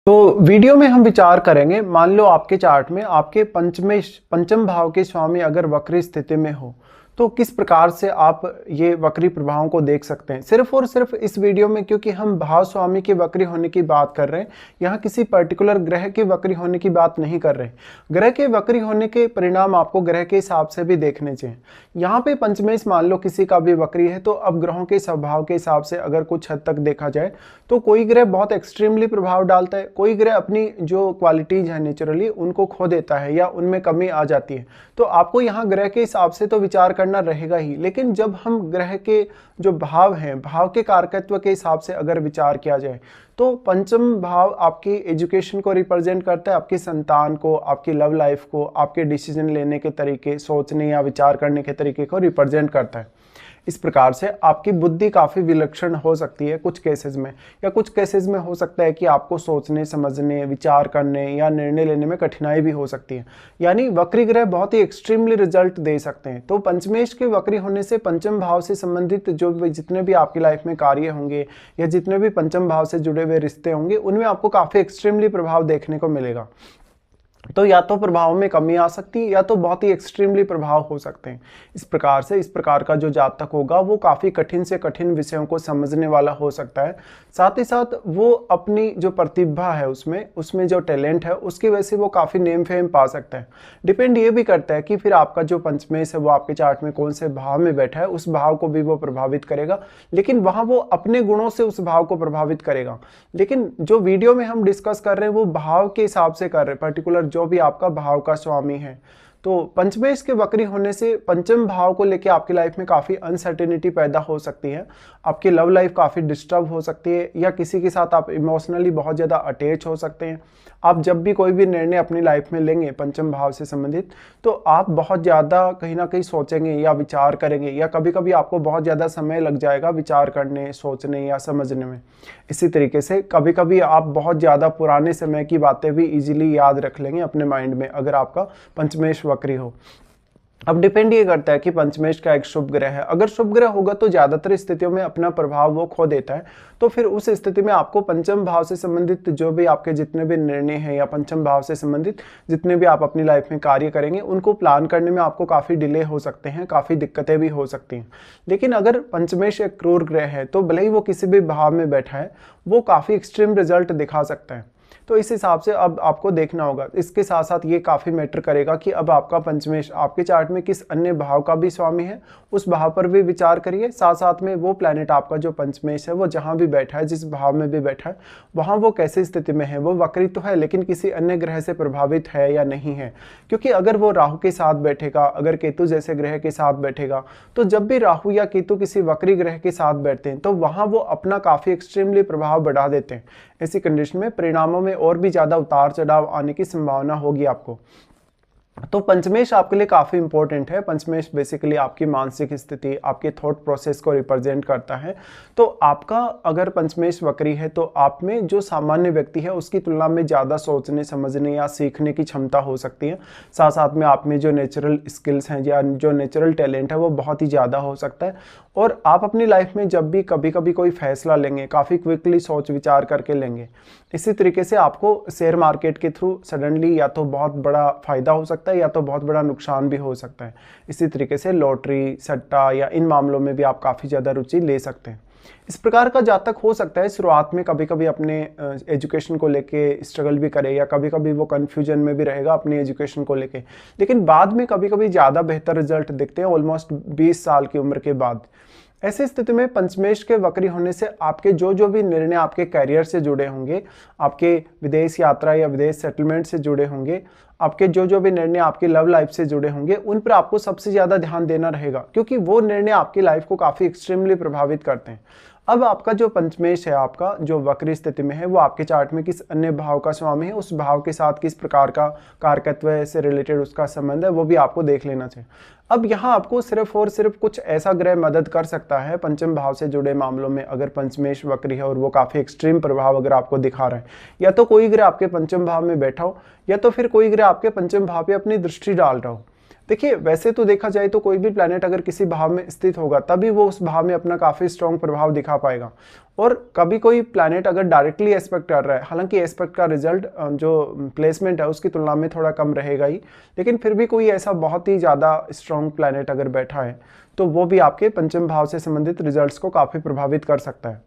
तो वीडियो में हम विचार करेंगे, मान लो आपके चार्ट में आपके पंचम भाव के स्वामी अगर वक्री स्थिति में हो तो किस प्रकार से आप ये वक्री प्रभावों को देख सकते हैं। सिर्फ और सिर्फ इस वीडियो में, क्योंकि हम भाव स्वामी के वक्री होने की बात कर रहे हैं, यहाँ किसी पर्टिकुलर ग्रह के वक्री होने की बात नहीं कर रहे। ग्रह के वक्री होने के परिणाम आपको ग्रह के हिसाब से भी देखने चाहिए। यहाँ पे पंचमेश मान लो किसी का भी वक्री है, तो अब ग्रहों के स्वभाव के हिसाब से अगर कुछ हद तक देखा जाए तो कोई ग्रह बहुत एक्सट्रीमली प्रभाव डालता है, कोई ग्रह अपनी जो क्वालिटीज है नेचुरली उनको खो देता है या उनमें कमी आ जाती है। तो आपको यहाँ ग्रह के हिसाब से तो विचार करना रहेगा ही, लेकिन जब हम ग्रह के जो भाव हैं, भाव के कारकत्व के हिसाब से अगर विचार किया जाए तो पंचम भाव आपकी एजुकेशन को रिप्रेजेंट करता है, आपकी संतान को, आपकी लव लाइफ को, आपके डिसीजन लेने के तरीके, सोचने या विचार करने के तरीके को रिप्रेजेंट करता है। इस प्रकार से आपकी बुद्धि काफ़ी विलक्षण हो सकती है कुछ केसेस में, या कुछ केसेस में हो सकता है कि आपको सोचने, समझने, विचार करने या निर्णय लेने में कठिनाई भी हो सकती है। यानी वक्री ग्रह बहुत ही एक्सट्रीमली रिजल्ट दे सकते हैं। तो पंचमेश के वक्री होने से पंचम भाव से संबंधित जो जितने भी आपकी लाइफ में कार्य होंगे या जितने भी पंचम भाव से जुड़े हुए रिश्ते होंगे उनमें आपको काफ़ी एक्सट्रीमली प्रभाव देखने को मिलेगा। तो या तो प्रभाव में कमी आ सकती है या तो बहुत ही एक्सट्रीमली प्रभाव हो सकते हैं। इस प्रकार से इस प्रकार का जो जातक होगा वो काफ़ी कठिन से कठिन विषयों को समझने वाला हो सकता है। साथ ही साथ वो अपनी जो प्रतिभा है उसमें जो टैलेंट है उसकी वजह से वो काफ़ी नेम फेम पा सकता है। डिपेंड ये भी करता है कि फिर आपका जो पंचमेश है वो आपके चार्ट में कौन से भाव में बैठा है, उस भाव को भी वो प्रभावित करेगा, लेकिन वहाँ वो अपने गुणों से उस भाव को प्रभावित करेगा। लेकिन जो वीडियो में हम डिस्कस कर रहे हैं वो भाव के हिसाब से कर रहे हैं, पर्टिकुलर जो भी आपका भाव का स्वामी है। तो पंचमेश के वक्री होने से पंचम भाव को लेके आपकी लाइफ में काफ़ी अनसर्टेनिटी पैदा हो सकती है, आपकी लव लाइफ काफ़ी डिस्टर्ब हो सकती है, या किसी के साथ आप इमोशनली बहुत ज़्यादा अटैच हो सकते हैं। आप जब भी कोई भी निर्णय अपनी लाइफ में लेंगे पंचम भाव से संबंधित तो आप बहुत ज़्यादा कहीं ना कहीं सोचेंगे या विचार करेंगे, या कभी कभी आपको बहुत ज़्यादा समय लग जाएगा विचार करने, सोचने या समझने में। इसी तरीके से कभी कभी आप बहुत ज़्यादा पुराने समय की बातें भी इजीली याद रख लेंगे अपने माइंड में अगर आपका पंचमेश वक्री हो। अब डिपेंड ये करता है कि पंचमेश का एक शुभ ग्रह है, अगर शुभ ग्रह होगा तो ज्यादातर स्थितियों में अपना प्रभाव वो खो देता है। तो फिर उस स्थिति में आपको पंचम भाव से संबंधित जो भी आपके जितने भी निर्णय हैं या पंचम भाव से संबंधित जितने भी आप अपनी लाइफ में कार्य करेंगे उनको प्लान करने में आपको काफी डिले हो सकते हैं, काफी दिक्कतें भी हो सकती हैं। लेकिन अगर पंचमेश एक क्रूर ग्रह है तो भले ही वो किसी भी भाव में बैठा है वो काफी एक्सट्रीम रिजल्ट दिखा सकता है। तो इस हिसाब से अब आपको देखना होगा। इसके साथ साथ ये काफ़ी मैटर करेगा कि अब आपका पंचमेश आपके चार्ट में किस अन्य भाव का भी स्वामी है, उस भाव पर भी विचार करिए। साथ साथ में वो प्लैनेट आपका जो पंचमेश है वो जहाँ भी बैठा है, जिस भाव में भी बैठा है, वहाँ वो कैसी स्थिति में है, वो वक्री तो है लेकिन किसी अन्य ग्रह से प्रभावित है या नहीं है। क्योंकि अगर वो राहु के साथ बैठेगा, अगर केतु जैसे ग्रह के साथ बैठेगा, तो जब भी राहु या केतु किसी वक्री ग्रह के साथ बैठते हैं तो वहाँ वो अपना काफ़ी एक्सट्रीमली प्रभाव बढ़ा देते हैं। ऐसी कंडीशन में परिणामों में और भी ज़्यादा उतार चढ़ाव आने की संभावना होगी आपको। तो पंचमेश आपके लिए काफ़ी इंपॉर्टेंट है। पंचमेश बेसिकली आपकी मानसिक स्थिति, आपके थॉट प्रोसेस को रिप्रेजेंट करता है। तो आपका अगर पंचमेश वक्री है तो आप में जो सामान्य व्यक्ति है उसकी तुलना में ज़्यादा सोचने, समझने या सीखने की क्षमता हो सकती है। साथ साथ में आप में जो नेचुरल स्किल्स हैं या जो नेचुरल टैलेंट है वो बहुत ही ज़्यादा हो सकता है। और आप अपनी लाइफ में जब भी कभी कभी कोई फैसला लेंगे काफ़ी क्विकली सोच विचार करके लेंगे। इसी तरीके से आपको शेयर मार्केट के थ्रू सडनली या तो बहुत बड़ा फायदा हो सकता है या तो बहुत बड़ा नुकसान भी हो सकता है। इसी तरीके से लॉटरी, सट्टा या इन मामलों में भी आप काफ़ी ज़्यादा रुचि ले सकते हैं। इस प्रकार का जातक हो सकता है शुरुआत में कभी कभी अपने एजुकेशन को लेके स्ट्रगल भी करे, या कभी कभी वो कन्फ्यूजन में भी रहेगा अपनी एजुकेशन को लेके, लेकिन बाद में कभी कभी ज़्यादा बेहतर रिजल्ट दिखते हैं ऑलमोस्ट 20 साल की उम्र के बाद। ऐसी स्थिति में पंचमेश के वक्री होने से आपके जो भी निर्णय आपके करियर से जुड़े होंगे, आपके विदेश यात्रा या विदेश सेटलमेंट से जुड़े होंगे, आपके जो भी निर्णय आपकी लव लाइफ से जुड़े होंगे, उन पर आपको सबसे ज़्यादा ध्यान देना रहेगा, क्योंकि वो निर्णय आपकी लाइफ को काफ़ी एक्सट्रीमली प्रभावित करते हैं। अब आपका जो पंचमेश है, आपका जो वक्री स्थिति में है, वो आपके चार्ट में किस अन्य भाव का स्वामी है, उस भाव के साथ किस प्रकार का कारकत्व से रिलेटेड उसका संबंध है, वो भी आपको देख लेना चाहिए। अब यहाँ आपको सिर्फ और सिर्फ कुछ ऐसा ग्रह मदद कर सकता है पंचम भाव से जुड़े मामलों में, अगर पंचमेश वक्री है और वो काफ़ी एक्सट्रीम प्रभाव अगर आपको दिखा रहा है, या तो कोई ग्रह आपके पंचम भाव में बैठा हो या तो फिर कोई ग्रह आपके पंचम भाव पे अपनी दृष्टि डाल रहा हो। देखिए वैसे तो देखा जाए तो कोई भी प्लैनेट अगर किसी भाव में स्थित होगा तभी वो उस भाव में अपना काफ़ी स्ट्रॉन्ग प्रभाव दिखा पाएगा। और कभी कोई प्लैनेट अगर डायरेक्टली एस्पेक्ट कर रहा है, हालांकि एस्पेक्ट का रिजल्ट जो प्लेसमेंट है उसकी तुलना में थोड़ा कम रहेगा ही, लेकिन फिर भी कोई ऐसा बहुत ही ज़्यादा स्ट्रॉन्ग प्लैनेट अगर बैठा है तो वो भी आपके पंचम भाव से संबंधित रिजल्ट्स को काफ़ी प्रभावित कर सकता है।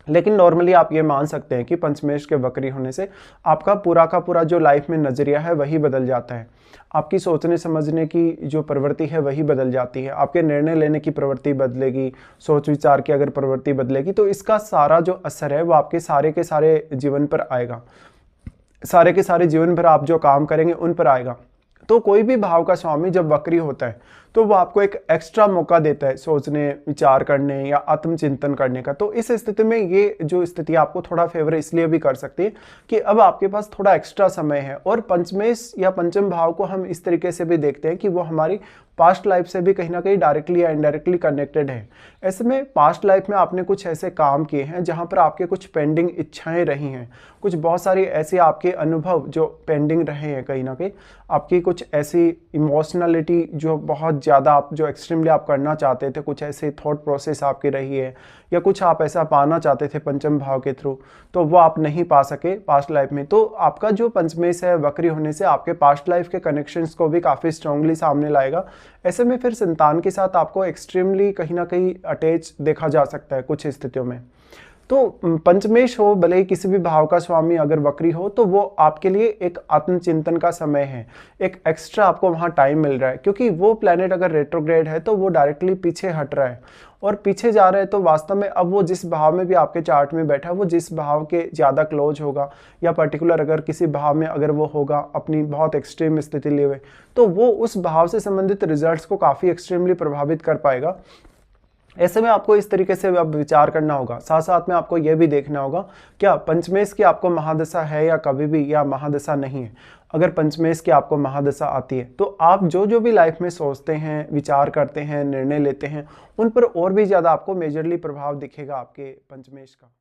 लेकिन नॉर्मली आप ये मान सकते हैं कि पंचमेश के वक्री होने से आपका पूरा का पूरा जो लाइफ में नज़रिया है वही बदल जाता है, आपकी सोचने समझने की जो प्रवृत्ति है वही बदल जाती है, आपके निर्णय लेने की प्रवृत्ति बदलेगी, सोच विचार की अगर प्रवृत्ति बदलेगी तो इसका सारा जो असर है वो आपके सारे के सारे जीवन पर आएगा, सारे के सारे जीवन भर आप जो काम करेंगे उन पर आएगा। तो कोई भी भाव का स्वामी जब वक्री होता है तो वो आपको एक एक्स्ट्रा मौका देता है सोचने, विचार करने या आत्मचिंतन करने का। तो इस स्थिति में ये जो स्थिति आपको थोड़ा फेवर इसलिए भी कर सकती है कि अब आपके पास थोड़ा एक्स्ट्रा समय है। और पंचमेश या पंचम भाव को हम इस तरीके से भी देखते हैं कि वो हमारी पास्ट लाइफ से भी कहीं ना कहीं डायरेक्टली या इनडायरेक्टली कनेक्टेड है। ऐसे में पास्ट लाइफ में आपने कुछ ऐसे काम किए हैं जहां पर आपके कुछ पेंडिंग इच्छाएं रही हैं, कुछ बहुत सारी ऐसे आपके अनुभव जो पेंडिंग रहे हैं, कहीं ना कहीं आपकी कुछ ऐसी इमोशनलिटी जो बहुत ज़्यादा आप जो एक्सट्रीमली आप करना चाहते थे, कुछ ऐसे थॉट प्रोसेस आपकी रही है या कुछ आप ऐसा पाना चाहते थे पंचम भाव के थ्रू तो वो आप नहीं पा सके पास्ट लाइफ में। तो आपका जो पंचमेश है वक्री होने से आपके पास्ट लाइफ के कनेक्शंस को भी काफ़ी स्ट्रांगली सामने लाएगा। ऐसे में फिर संतान के साथ आपको एक्सट्रीमली कहीं ना कहीं अटैच देखा जा सकता है कुछ स्थितियों में। तो पंचमेश हो भले ही किसी भी भाव का स्वामी अगर वक्री हो तो वो आपके लिए एक आत्मचिंतन का समय है, एक एक्स्ट्रा आपको वहाँ टाइम मिल रहा है, क्योंकि वो प्लैनेट अगर रेट्रोग्रेड है तो वो डायरेक्टली पीछे हट रहा है और पीछे जा रहा है। तो वास्तव में अब वो जिस भाव में भी आपके चार्ट में बैठा है वो जिस भाव के ज़्यादा क्लोज होगा या पर्टिकुलर अगर किसी भाव में अगर वो होगा अपनी बहुत एक्सट्रीम स्थिति लिए हुए तो वो उस भाव से संबंधित रिजल्ट्स को काफ़ी एक्सट्रीमली प्रभावित कर पाएगा। ऐसे में आपको इस तरीके से अब विचार करना होगा, साथ साथ में आपको यह भी देखना होगा क्या पंचमेश की आपको महादशा है या कभी भी या महादशा नहीं है। अगर पंचमेश की आपको महादशा आती है तो आप जो भी लाइफ में सोचते हैं, विचार करते हैं, निर्णय लेते हैं, उन पर और भी ज़्यादा आपको मेजरली प्रभाव दिखेगा आपके पंचमेश का।